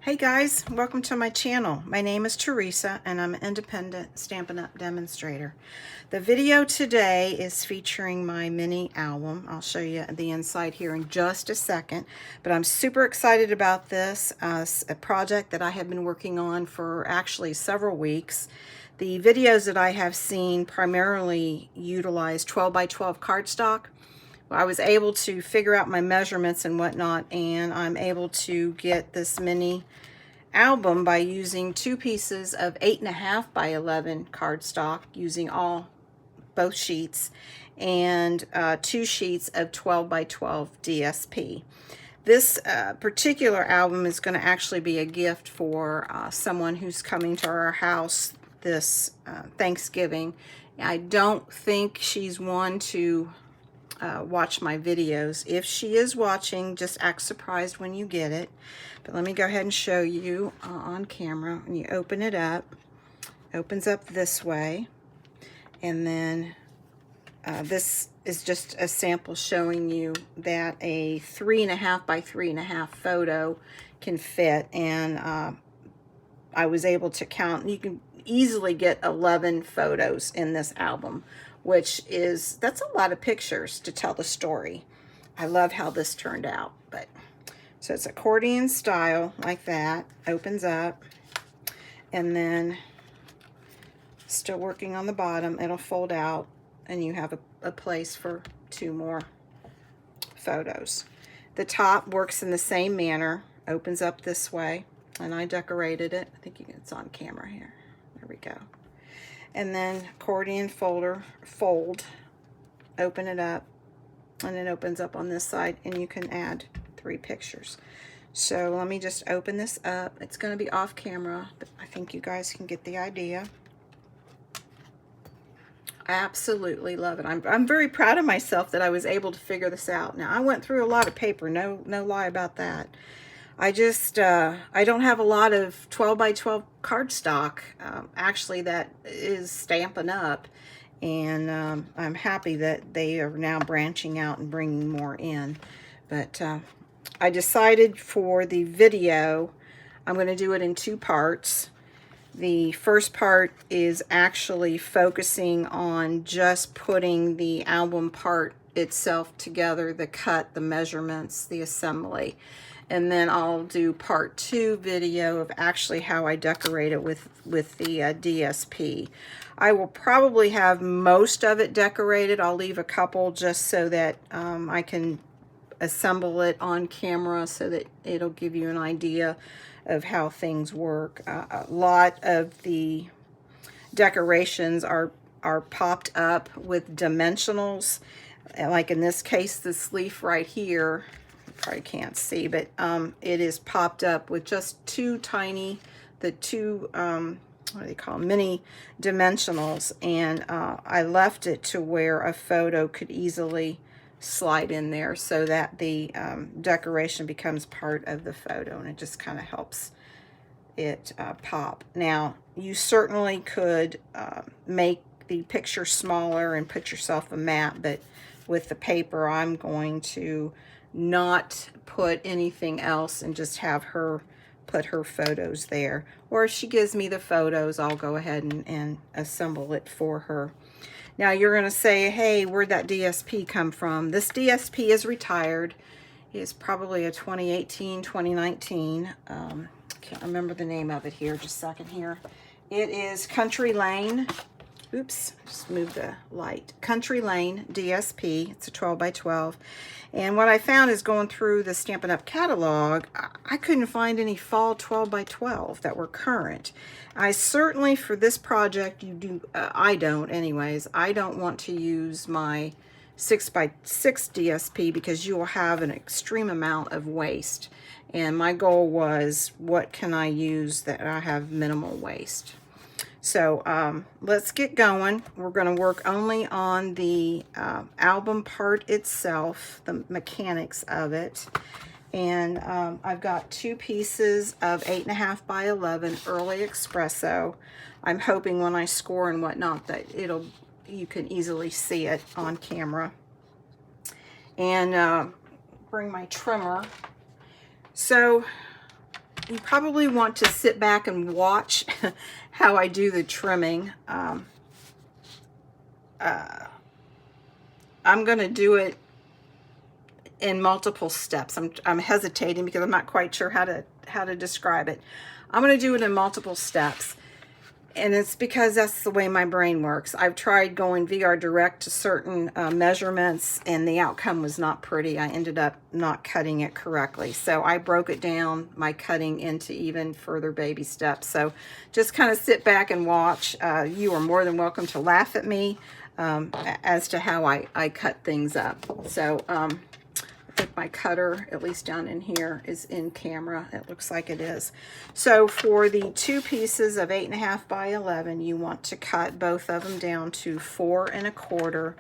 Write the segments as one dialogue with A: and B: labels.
A: Hey guys, welcome to my channel. My name is Teresa and I'm an independent Stampin' Up! Demonstrator. The video today is featuring my mini album. I'll show you the inside here in just a second, but I'm super excited about this, a project that I have been working on for actually several weeks. The videos that I have seen primarily utilize 12 by 12 cardstock. I was able to figure out my measurements and whatnot, and I'm able to get this mini album by using two pieces of 8.5 by 11 cardstock, using both sheets, and two sheets of 12 by 12 DSP. This particular album is going to actually be a gift for someone who's coming to our house this Thanksgiving. I don't think she's one to watch my videos. If she is watching, just act surprised when you get it. But let me go ahead and show you on camera. When you open it up, opens up this way, and then this is just a sample showing you that a 3.5 by 3.5 photo can fit, and I was able to count. You can easily get 11 photos in this album, that's a lot of pictures to tell the story. I love how this turned out. So it's accordion style like that, opens up, and then still working on the bottom, it'll fold out and you have a place for two more photos. The top works in the same manner, opens up this way, and I decorated it. I think it's on camera here. There we go. And then accordion fold, open it up, and it opens up on this side, and you can add 3 pictures. So let me just open this up. It's going to be off camera, but I think you guys can get the idea. I absolutely love it. I'm very proud of myself that I was able to figure this out. Now, I went through a lot of paper, no lie about that. I just, I don't have a lot of 12 by 12 cardstock. Actually, that is Stampin' Up! And I'm happy that they are now branching out and bringing more in. But I decided for the video, I'm going to do it in 2 parts. The first part is actually focusing on just putting the album part itself together, the cut, the measurements, the assembly. And then I'll do part 2 video of actually how I decorate it with the DSP. I will probably have most of it decorated. I'll leave a couple just so that I can assemble it on camera so that it'll give you an idea of how things work. A lot of the decorations are popped up with dimensionals. Like in this case, this leaf right here, you probably can't see, but it is popped up with just two what do they call them? Mini dimensionals, and I left it to where a photo could easily slide in there so that the decoration becomes part of the photo, and it just kind of helps it pop. Now, you certainly could make the picture smaller and put yourself a map, but with the paper, I'm going to not put anything else and just have her put her photos there. Or if she gives me the photos, I'll go ahead and assemble it for her. Now you're going to say, hey, where'd that DSP come from? This DSP is retired. It's probably a 2018, 2019. Can't remember the name of it here. Just a second here. It is Country Lane. Oops, just move the light. Country Lane DSP. It's a 12 by 12. And what I found is going through the Stampin' Up! Catalog, I couldn't find any fall 12 by 12 that were current. I certainly, for this project, I don't anyways, I don't want to use my 6 by 6 DSP because you will have an extreme amount of waste. And my goal was, what can I use that I have minimal waste? So let's get going. We're going to work only on the album part itself, the mechanics of it. And I've got 2 pieces of 8.5 by 11 early espresso. I'm hoping when I score and whatnot that you can easily see it on camera. And bring my trimmer. So you probably want to sit back and watch how I do the trimming. I'm going to do it in multiple steps. I'm hesitating because I'm not quite sure how to describe it. I'm going to do it in multiple steps. And it's because that's the way my brain works. I've tried going VR direct to certain measurements, and the outcome was not pretty. I ended up not cutting it correctly. So I broke it down, my cutting, into even further baby steps. So just kind of sit back and watch. You are more than welcome to laugh at me as to how I cut things up. So I think my cutter, at least down in here, is in camera. It looks like it is. So for the 2 pieces of 8.5 by 11, you want to cut both of them down to 4 1/4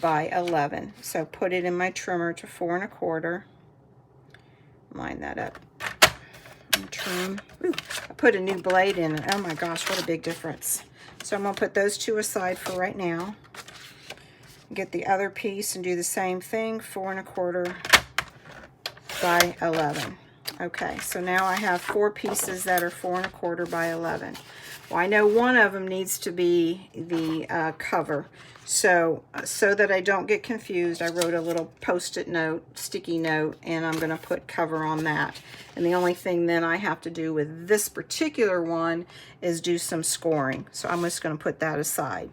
A: by 11. So put it in my trimmer to 4 1/4. Line that up and trim. Ooh, I put a new blade in it. Oh my gosh, what a big difference. So I'm going to put those 2 aside for right now. Get the other piece and do the same thing, 4 1/4 by 11. Okay, so now I have 4 pieces that are 4 1/4 by 11. Well, I know one of them needs to be the cover. So that I don't get confused, I wrote a little post-it note, sticky note, and I'm going to put cover on that. And the only thing then I have to do with this particular one is do some scoring. So I'm just going to put that aside.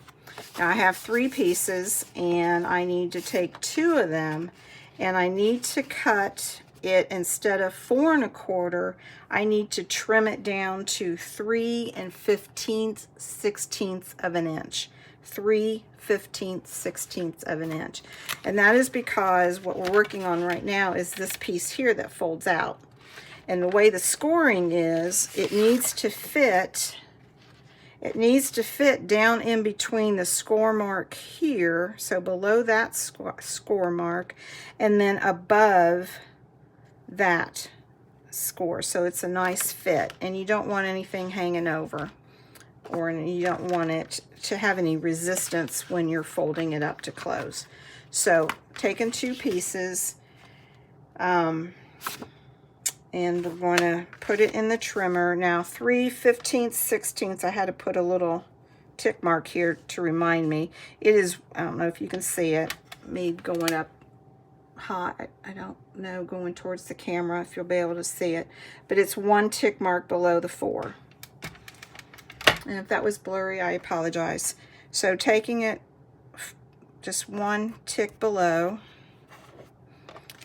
A: Now I have 3 pieces, and I need to take 2 of them, and I need to cut it, instead of 4 1/4, I need to trim it down to 3 15/16 of an inch. 3 15/16 of an inch. And that is because what we're working on right now is this piece here that folds out. And the way the scoring is, it needs to fit down in between the score mark here, so below that score mark, and then above that score, so it's a nice fit. And you don't want anything hanging over, or you don't want it to have any resistance when you're folding it up to close. So taking 2 pieces, and we're going to put it in the trimmer. Now 3 15/16, I had to put a little tick mark here to remind me. It is, I don't know if you can see it, me going up high, I don't know, going towards the camera if you'll be able to see it, but it's 1 tick mark below the 4. And if that was blurry, I apologize. So taking it just 1 tick below.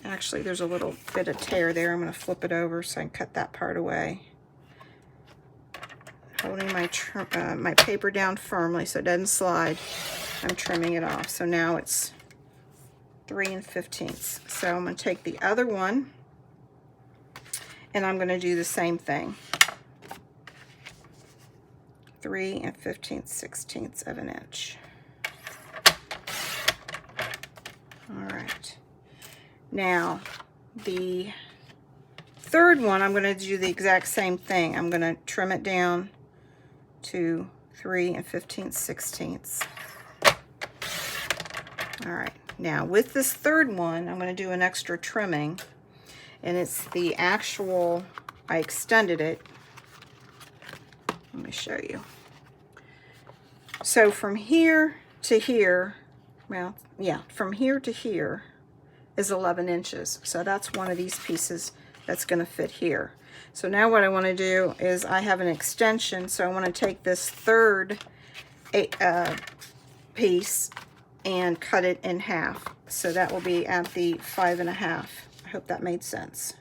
A: Actually, there's a little bit of tear there. I'm going to flip it over so I can cut that part away. Holding my paper down firmly so it doesn't slide. I'm trimming it off. So now it's 3 15. So I'm going to take the other one, and I'm going to do the same thing. 3 15/16 of an inch. All right. Now, the third one, I'm going to do the exact same thing. I'm going to trim it down to 3 15/16. All right. Now, with this third one, I'm going to do an extra trimming, and it's the actual, I extended it. Let me show you. So from here to here, well, yeah, from here to here is 11 inches. So that's one of these pieces that's going to fit here. So now what I want to do is, I have an extension, so I want to take this third piece and cut it in half. So that will be at the 5 1/2. I hope that made sense.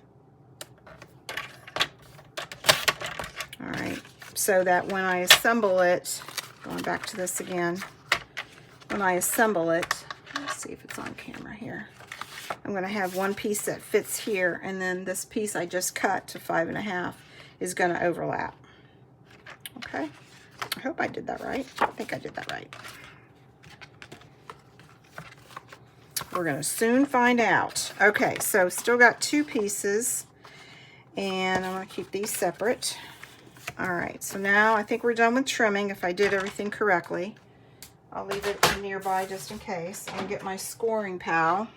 A: All right, so that when I assemble it, going back to this again, when I assemble it, let's see if it's on camera here. I'm going to have one piece that fits here, and then this piece I just cut to 5 1/2 is going to overlap. Okay, I hope I did that right. I think I did that right. We're going to soon find out. Okay, so still got 2 pieces, and I'm going to keep these separate. All right, so now I think we're done with trimming, if I did everything correctly. I'll leave it nearby just in case, and get my scoring pal.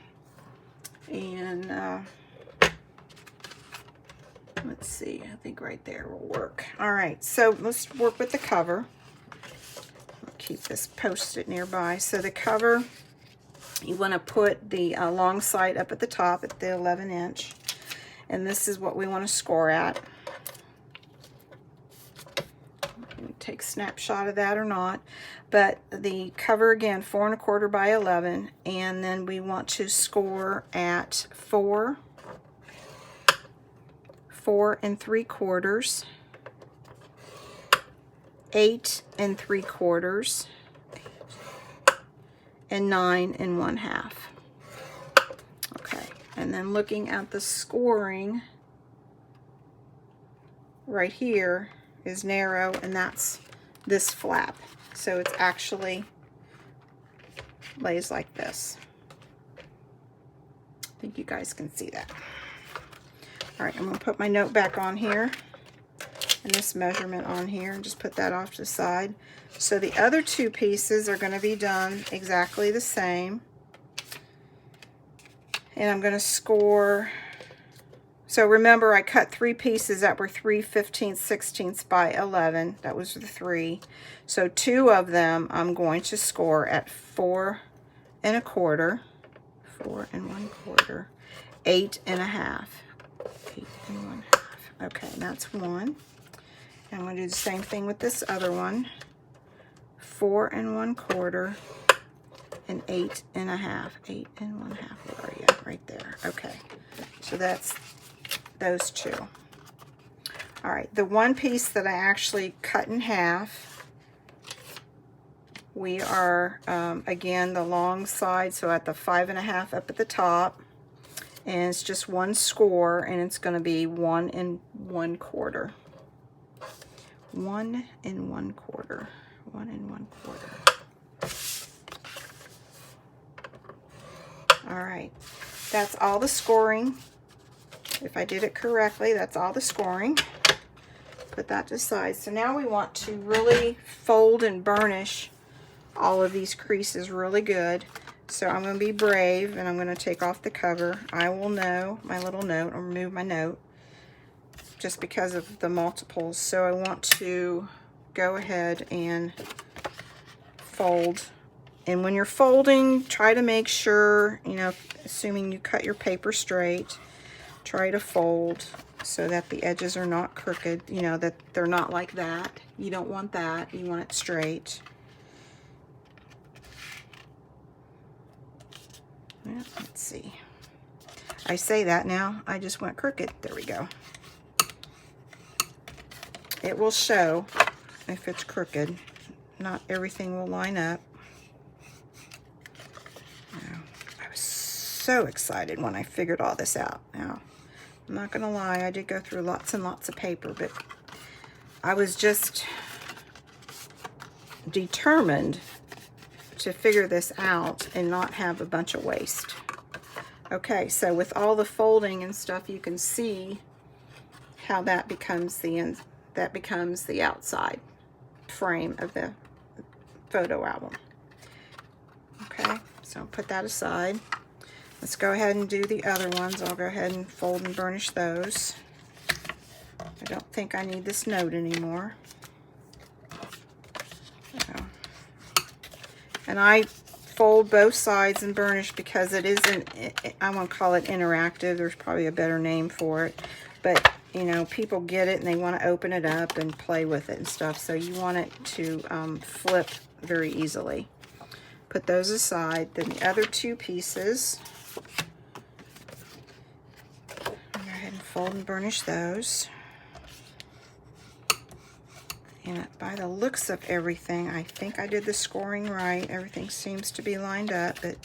A: And Let's see, I think right there will work. All right, so let's work with the cover. I'll keep this Post-it nearby. So the cover, you want to put the long side up at the top at the 11-inch. And this is what we want to score at. Take a snapshot of that or not. But the cover again, 4 1/4 by 11. And then we want to score at 4 3/4, 8 3/4, and 9 1/2. Okay, and then looking at the scoring right here is narrow, and that's this flap. So it's actually lays like this. I think you guys can see that. All right, I'm going to put my note back on here and this measurement on here and just put that off to the side. So the other two pieces are going to be done exactly the same. And I'm going to score. So remember, I cut 3 pieces that were 3 15/16 by 11. That was the 3. So 2 of them I'm going to score at 4 1/4, 4 1/4, 8 1/2. 8 1/2. Okay, that's one. And I'm going to do the same thing with this other one. 4 1/4 and 8 1/2. 8 1/2. Where are you? Right there. Okay. So that's those two. All right. The one piece that I actually cut in half, we are again the long side. So at the 5 1/2 up at the top. And it's just one score, and it's going to be 1 1/4. 1 1/4. 1 1/4. All right, that's all the scoring. If I did it correctly, that's all the scoring. Put that to the side. So now we want to really fold and burnish all of these creases really good. So I'm going to be brave, and I'm going to take off the cover. I will know my little note, or remove my note, just because of the multiples. So I want to go ahead and fold. And when you're folding, try to make sure, you know, assuming you cut your paper straight, try to fold so that the edges are not crooked, you know, that they're not like that. You don't want that. You want it straight. Well, let's see. I say that now, I just went crooked. There we go. It will show if it's crooked. Not everything will line up. Now, I was so excited when I figured all this out. Now, I'm not gonna lie, I did go through lots and lots of paper, but I was just determined to figure this out and not have a bunch of waste. Okay, so with all the folding and stuff, you can see how that becomes the outside frame of the photo album. Okay, so put that aside. Let's go ahead and do the other ones. I'll go ahead and fold and burnish those. I don't think I need this note anymore. And I fold both sides and burnish because it isn't, I won't call it interactive. There's probably a better name for it. But, you know, people get it and they want to open it up and play with it and stuff. So you want it to flip very easily. Put those aside. Then the other two pieces, I'll go ahead and fold and burnish those. And by the looks of everything, I think I did the scoring right. Everything seems to be lined up, but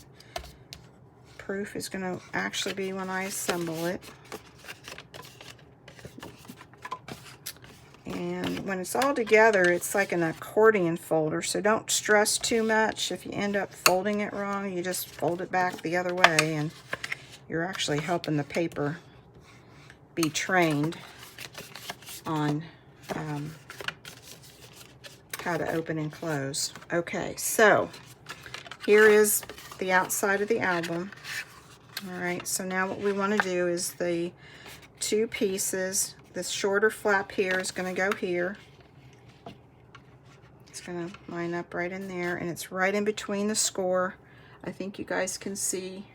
A: proof is going to actually be when I assemble it. And when it's all together, it's like an accordion folder, so don't stress too much. If you end up folding it wrong, you just fold it back the other way, and you're actually helping the paper be trained on how to open and close. Okay, so here is the outside of the album. All right, so now what we want to do is the two pieces this shorter flap here is going to go here. It's going to line up right in there, and it's right in between the score. I think you guys can see.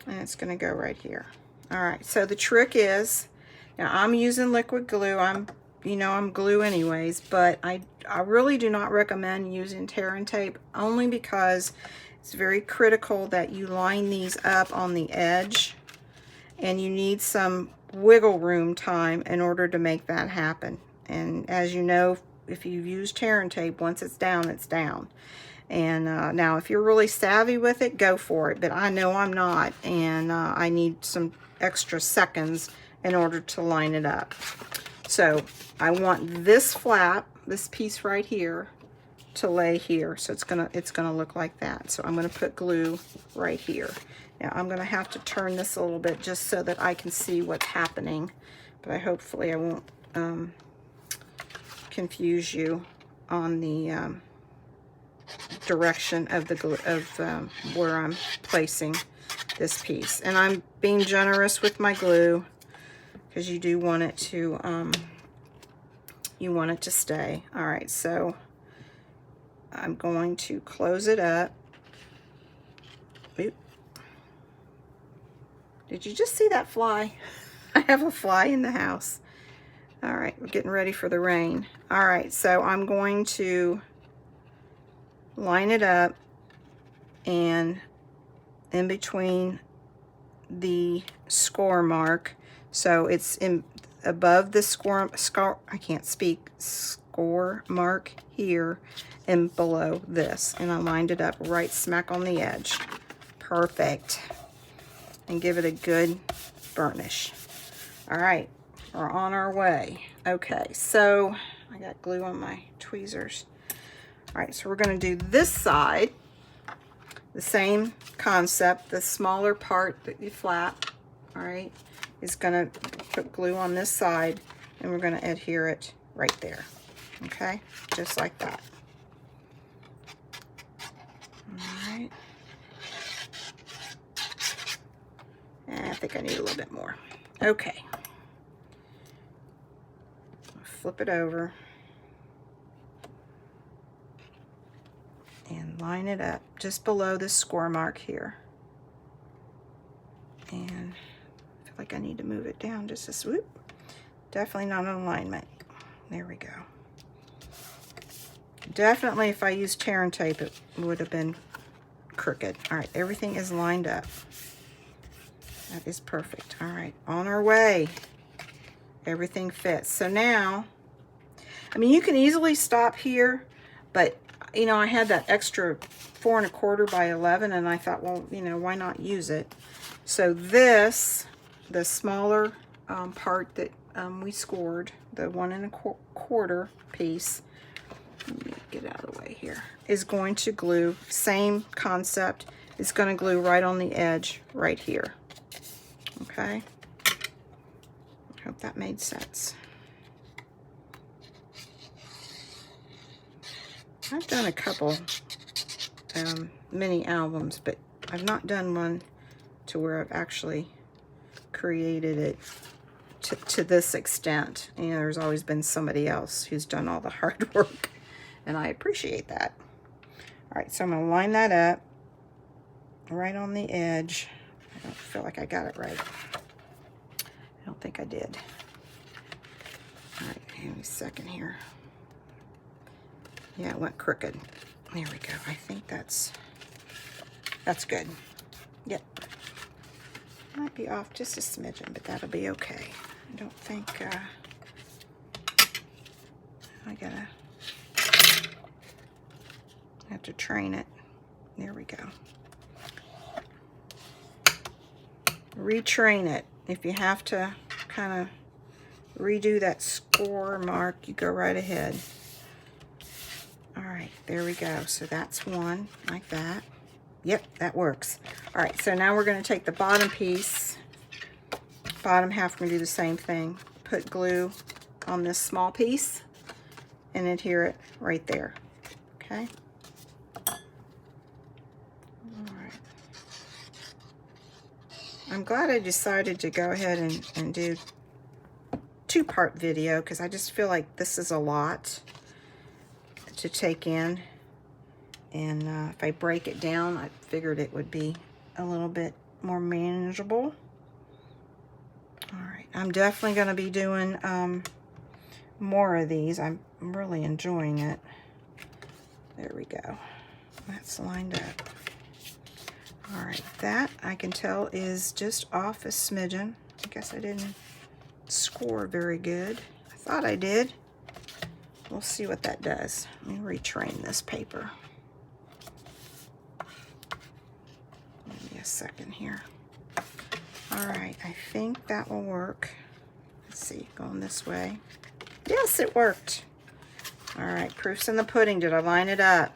A: And it's going to go right here. All right, so the trick is, now I'm using liquid glue. I'm glue anyways, but I really do not recommend using tear and tape, only because it's very critical that you line these up on the edge, and you need some wiggle room time in order to make that happen. And as you know, if you use tear and tape, once it's down, it's down. And now if you're really savvy with it, go for it, but I know I'm not, and I need some extra seconds in order to line it up. So I want this flap, this piece right here, to lay here. So it's gonna look like that. So I'm gonna put glue right here. Now I'm gonna have to turn this a little bit just so that I can see what's happening, but hopefully I won't confuse you on the direction of the glue, where I'm placing this piece. And I'm being generous with my glue, because you do want it to stay. All right, so I'm going to close it up. Oop. Did you just see that fly? I have a fly in the house. All right, we're getting ready for the rain. All right, so I'm going to line it up, and in between the score mark, so it's in above the score mark here, and below this, and I lined it up right smack on the edge. Perfect. And give it a good burnish. All right, we're on our way. Okay, so I got glue on my tweezers. All right, so we're going to do this side, the same concept. The smaller part that you flap, all right, is going to put glue on this side, and we're going to adhere it right there. Okay, just like that. All right. And I think I need a little bit more. Okay. Flip it over and line it up just below the score mark here. And I feel like I need to move it down just a swoop. Definitely not in alignment. There we go. Definitely, if I used tear and tape, it would have been crooked. All right, everything is lined up. That is perfect. All right, on our way. Everything fits. So now, I mean, you can easily stop here, but you know, I had that extra 4 1/4 by 11, and I thought, well, you know, why not use it? So this, the smaller part that we scored, the 1 1/4 piece, let me get out of the way here, is going to glue, same concept, is going to glue right on the edge right here. Okay, I hope that made sense. I've done a couple mini albums, but I've not done one to where I've actually created it to this extent. You know, there's always been somebody else who's done all the hard work, and I appreciate that. All right, so I'm going to line that up right on the edge. I don't feel like I got it right. I don't think I did. All right, give me a second here. Yeah, it went crooked. There we go. I think that's good. Yep. Might be off just a smidgen, but that'll be okay. I don't think I have to train it. There we go. Retrain it. If you have to kind of redo that score mark, you go right ahead. All right, there we go. So that's one, like that. Yep, that works. All right, so now we're going to take the bottom piece, bottom half, we're going to do the same thing. Put glue on this small piece and adhere it right there. Okay. All right. I'm glad I decided to go ahead and do two-part video, because I just feel like this is a lot to take in. And if I break it down, I figured it would be a little bit more manageable. All right, I'm definitely going to be doing more of these. I'm really enjoying it. There we go. That's lined up. All right, that I can tell is just off a smidgen. I guess I didn't score very good. I thought I did. We'll see what that does. Let me retrain this paper. Give me a second here. All right, I think that will work. Let's see, going this way. Yes, it worked. All right, proof's in the pudding. Did I line it up?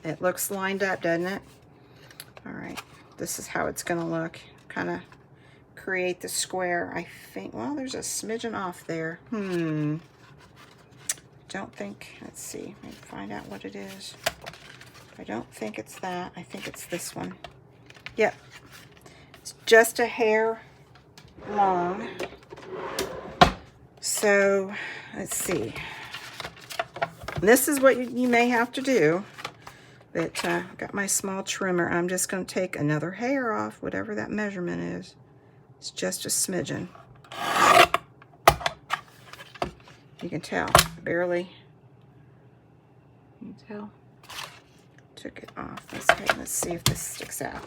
A: It looks lined up, doesn't it? All right, this is how it's gonna look. Kind of create the square, I think. Well, there's a smidgen off there. Don't think, let's see, maybe find out what it is. I don't think it's that. I think it's this one. Yep, it's just a hair long. So, let's see. This is what you may have to do. But I've got my small trimmer. I'm just going to take another hair off, whatever that measurement is. It's just a smidgen. You can tell, barely. You can tell. Took it off. Let's see if this sticks out.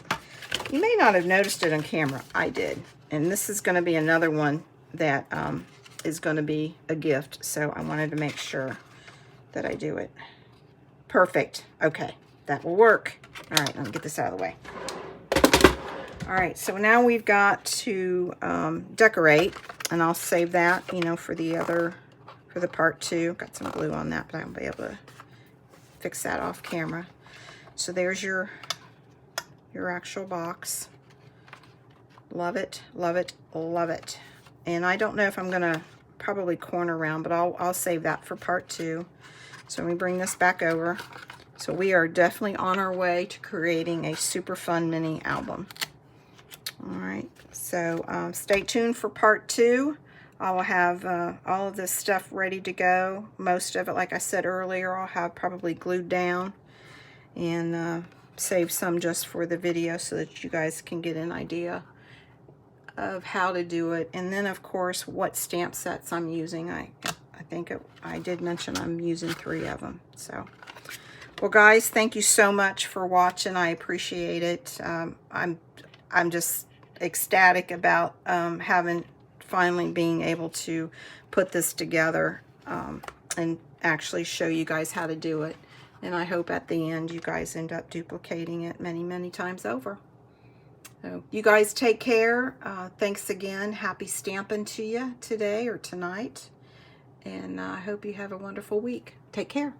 A: You may not have noticed it on camera. I did. And this is going to be another one that is going to be a gift. So I wanted to make sure that I do it. Perfect. Okay. That will work. All right, let me get this out of the way. All right, so now we've got to decorate, and I'll save that, you know, for the part 2. Got some glue on that, but I won't be able to fix that off camera. So there's your actual box. Love it, love it, love it. And I don't know if I'm gonna probably corner around, but I'll save that for part 2. So let me bring this back over. So we are definitely on our way to creating a super fun mini album. All right, so stay tuned for part 2. I will have all of this stuff ready to go. Most of it, like I said earlier, I'll have probably glued down, and save some just for the video so that you guys can get an idea of how to do it. And then, of course, what stamp sets I'm using. I think I did mention I'm using 3 of them. So. Well, guys, thank you so much for watching. I appreciate it. I'm just ecstatic about finally being able to put this together and actually show you guys how to do it. And I hope at the end you guys end up duplicating it many, many times over. So you guys take care. Thanks again. Happy stamping to you today or tonight. And I hope you have a wonderful week. Take care.